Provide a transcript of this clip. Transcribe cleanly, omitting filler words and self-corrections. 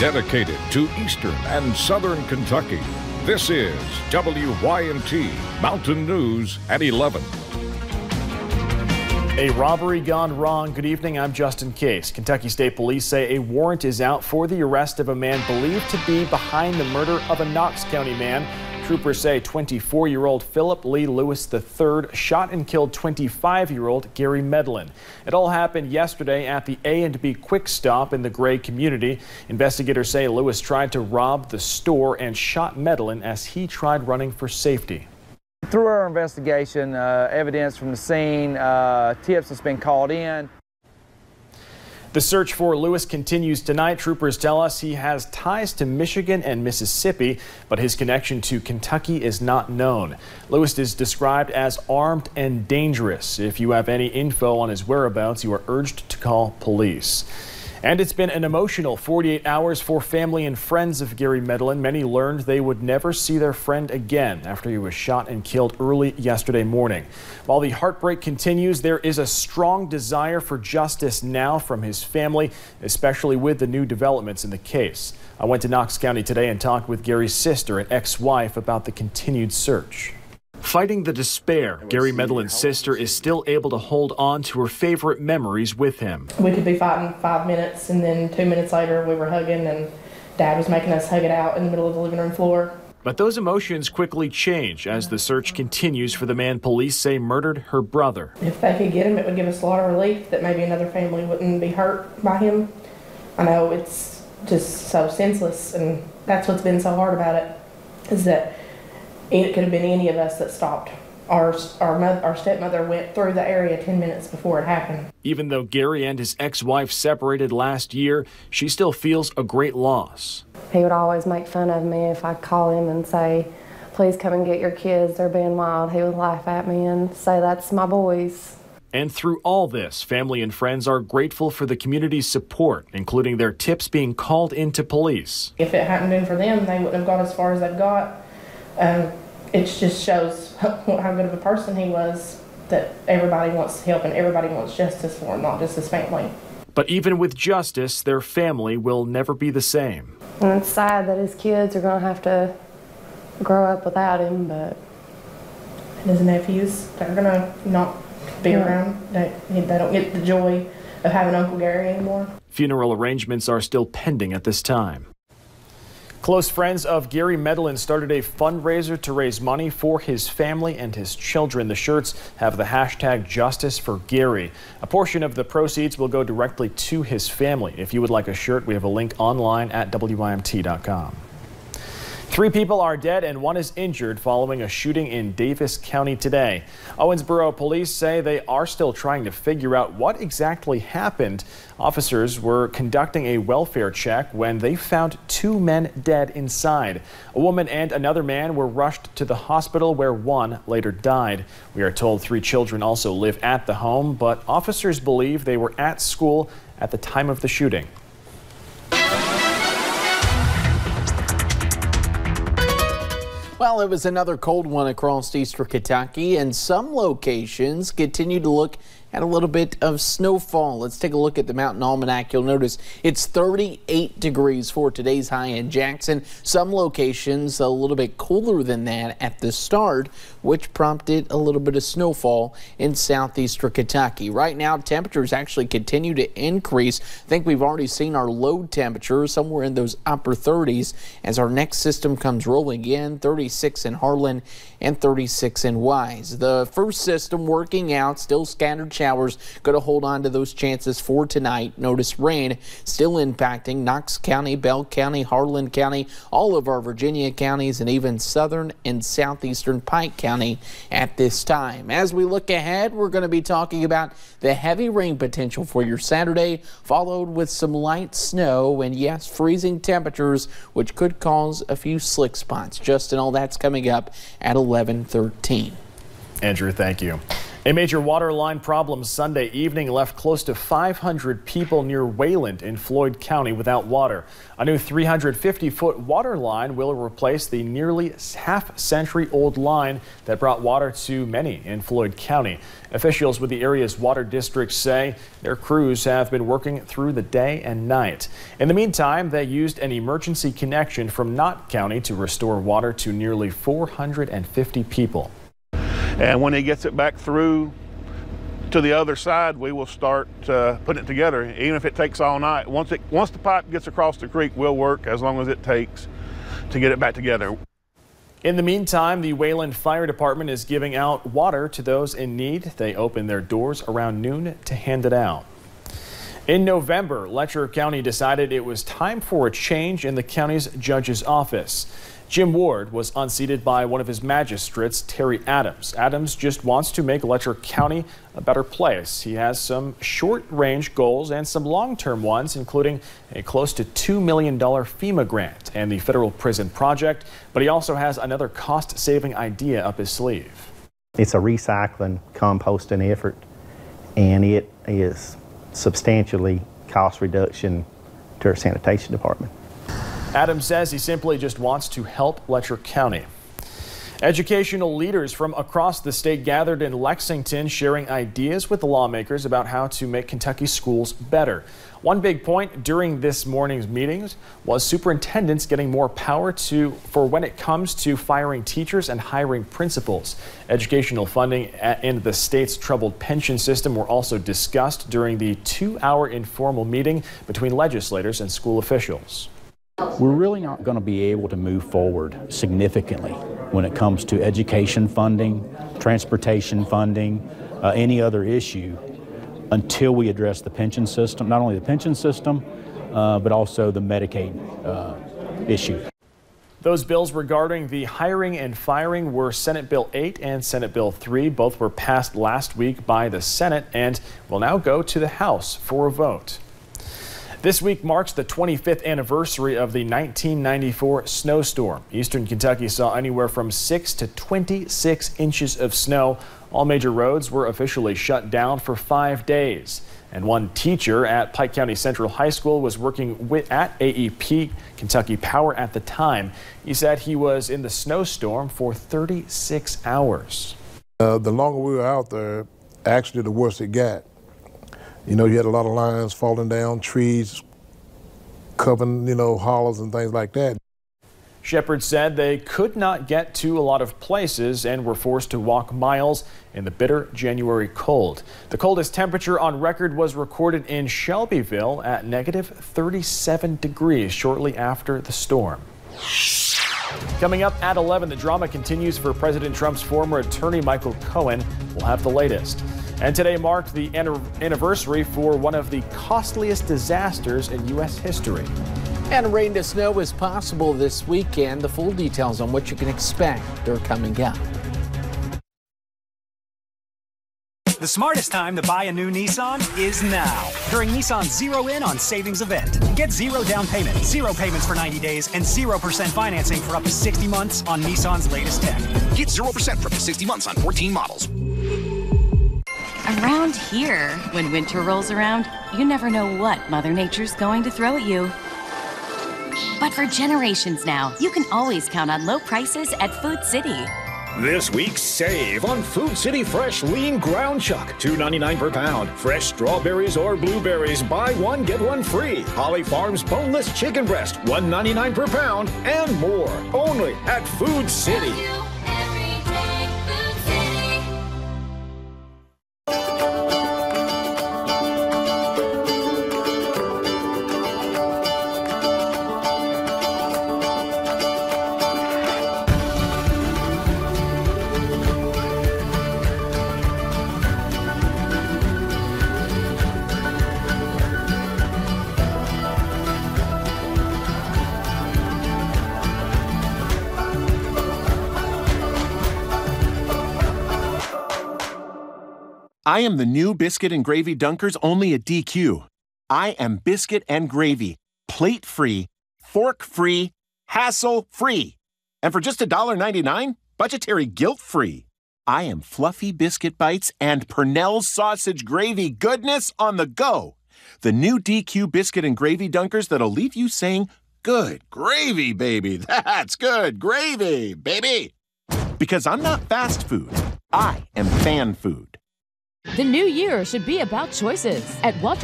Dedicated to Eastern and Southern Kentucky, this is WYNT Mountain News at 11. A robbery gone wrong. Good evening, I'm Justin Case. Kentucky State Police say a warrant is out for the arrest of a man believed to be behind the murder of a Knox County man. Troopers say 24-year-old Philip Lee Lewis III shot and killed 25-year-old Gary Medlin. It all happened yesterday at the A&B Quick Stop in the Gray community. Investigators say Lewis tried to rob the store and shot Medlin as he tried running for safety. Through our investigation, evidence from the scene, tips that's been called in. The search for Lewis continues tonight. Troopers tell us he has ties to Michigan and Mississippi, but his connection to Kentucky is not known. Lewis is described as armed and dangerous. If you have any info on his whereabouts, you are urged to call police. And it's been an emotional 48 hours for family and friends of Gary Medlin. Many learned they would never see their friend again after he was shot and killed early yesterday morning. While the heartbreak continues, there is a strong desire for justice now from his family, especially with the new developments in the case. I went to Knox County today and talked with Gary's sister and ex-wife about the continued search. Fighting the despair, Gary Medlin's sister is still able to hold on to her favorite memories with him. We could be fighting 5 minutes, and then 2 minutes later we were hugging, and Dad was making us hug it out in the middle of the living room floor. But those emotions quickly change as the search continues for the man police say murdered her brother. If they could get him, it would give us a lot of relief that maybe another family wouldn't be hurt by him. I know it's just so senseless, and that's what's been so hard about it, is that it could have been any of us that stopped. Our stepmother went through the area 10 minutes before it happened. Even though Gary and his ex-wife separated last year, she still feels a great loss. He would always make fun of me if I'd call him and say, please come and get your kids, they're being wild. He would laugh at me and say, that's my boys. And through all this, family and friends are grateful for the community's support, including their tips being called into police. If it hadn't been for them, they wouldn't have got as far as they've got. It just shows how good of a person he was, that everybody wants help and everybody wants justice for him, not just his family. But even with justice, their family will never be the same. And it's sad that his kids are going to have to grow up without him, but... And his nephews, they're going to not be around. They don't get the joy of having Uncle Gary anymore. Funeral arrangements are still pending at this time. Close friends of Gary Medlin started a fundraiser to raise money for his family and his children. The shirts have the hashtag Justice for Gary. A portion of the proceeds will go directly to his family. If you would like a shirt, we have a link online at WYMT.com. 3 people are dead and 1 is injured following a shooting in Davis County today. Owensboro police say they are still trying to figure out what exactly happened. Officers were conducting a welfare check when they found 2 men dead inside. A woman and another man were rushed to the hospital where 1 later died. We are told 3 children also live at the home, but officers believe they were at school at the time of the shooting. Well, it was another cold one across eastern Kentucky, and some locations continue to look at a little bit of snowfall. Let's take a look at the Mountain Almanac. You'll notice it's 38 degrees for today's high in Jackson. Some locations a little bit cooler than that at the start, which prompted a little bit of snowfall in southeastern Kentucky. Right now, temperatures actually continue to increase. I think we've already seen our low temperature somewhere in those upper 30s as our next system comes rolling in. 36 in Harlan and 36 in Wise. The first system working out, still scattered showers, going to hold on to those chances for tonight. Notice rain still impacting Knox County, Bell County, Harlan County, all of our Virginia counties, and even southern and southeastern Pike County at this time. As we look ahead, we're going to be talking about the heavy rain potential for your Saturday, followed with some light snow and, yes, freezing temperatures, which could cause a few slick spots. Just and all that's coming up at 11:13. Andrew, thank you. A major water line problem Sunday evening left close to 500 people near Wayland in Floyd County without water. A new 350-foot water line will replace the nearly half-century-old line that brought water to many in Floyd County. Officials with the area's water district say their crews have been working through the day and night. In the meantime, they used an emergency connection from Knott County to restore water to nearly 450 people. And when he gets it back through to the other side, we will start putting it together, even if it takes all night. Once the pipe gets across the creek, we'll work as long as it takes to get it back together. In the meantime, the Wayland Fire Department is giving out water to those in need. They open their doors around noon to hand it out. In November, Letcher County decided it was time for a change in the county's judge's office. Jim Ward was unseated by one of his magistrates, Terry Adams. Adams just wants to make Letcher County a better place. He has some short-range goals and some long-term ones, including a close to $2 million FEMA grant and the federal prison project. But he also has another cost-saving idea up his sleeve. It's a recycling, composting effort, and it is substantially cost reduction to our sanitation department. Adams says he simply just wants to help Letcher County. Educational leaders from across the state gathered in Lexington, sharing ideas with the lawmakers about how to make Kentucky schools better. One big point during this morning's meetings was superintendents getting more power for when it comes to firing teachers and hiring principals. Educational funding and the state's troubled pension system were also discussed during the 2-hour informal meeting between legislators and school officials. We're really not going to be able to move forward significantly when it comes to education funding, transportation funding, any other issue until we address the pension system, not only the pension system, but also the Medicaid issue. Those bills regarding the hiring and firing were Senate Bill 8 and Senate Bill 3. Both were passed last week by the Senate and will now go to the House for a vote. This week marks the 25th anniversary of the 1994 snowstorm. Eastern Kentucky saw anywhere from 6 to 26 inches of snow. All major roads were officially shut down for 5 days. And one teacher at Pike County Central High School was working at AEP Kentucky Power at the time. He said he was in the snowstorm for 36 hours. The longer we were out there, actually the worse it got. You know, you had a lot of lines falling down, trees covering, hollows and things like that. Shepard said they could not get to a lot of places and were forced to walk miles in the bitter January cold. The coldest temperature on record was recorded in Shelbyville at -37 degrees shortly after the storm. Coming up at 11, the drama continues for President Trump's former attorney Michael Cohen. We'll have the latest. And today marked the anniversary for one of the costliest disasters in U.S. history. And rain to snow is possible this weekend. The full details on what you can expect are coming up. The smartest time to buy a new Nissan is now. During Nissan's Zero In on Savings event. Get zero down payment, 0 payments for 90 days, and 0% financing for up to 60 months on Nissan's latest tech. Get 0% for up to 60 months on 14 models. Around here, when winter rolls around, you never know what Mother Nature's going to throw at you. But for generations now, you can always count on low prices at Food City. This week, save on Food City Fresh Lean Ground Chuck, $2.99 per pound. Fresh strawberries or blueberries, buy one, get one free. Holly Farms Boneless Chicken Breast, $1.99 per pound, and more. Only at Food City. I am the new Biscuit and Gravy Dunkers only at DQ. I am Biscuit and Gravy, plate-free, fork-free, hassle-free. And for just $1.99, budgetary guilt-free. I am Fluffy Biscuit Bites and Purnell's Sausage Gravy goodness on the go. The new DQ Biscuit and Gravy Dunkers that'll leave you saying, good gravy, baby. That's good gravy, baby. Because I'm not fast food. I am fan food. The new year should be about choices. At Walter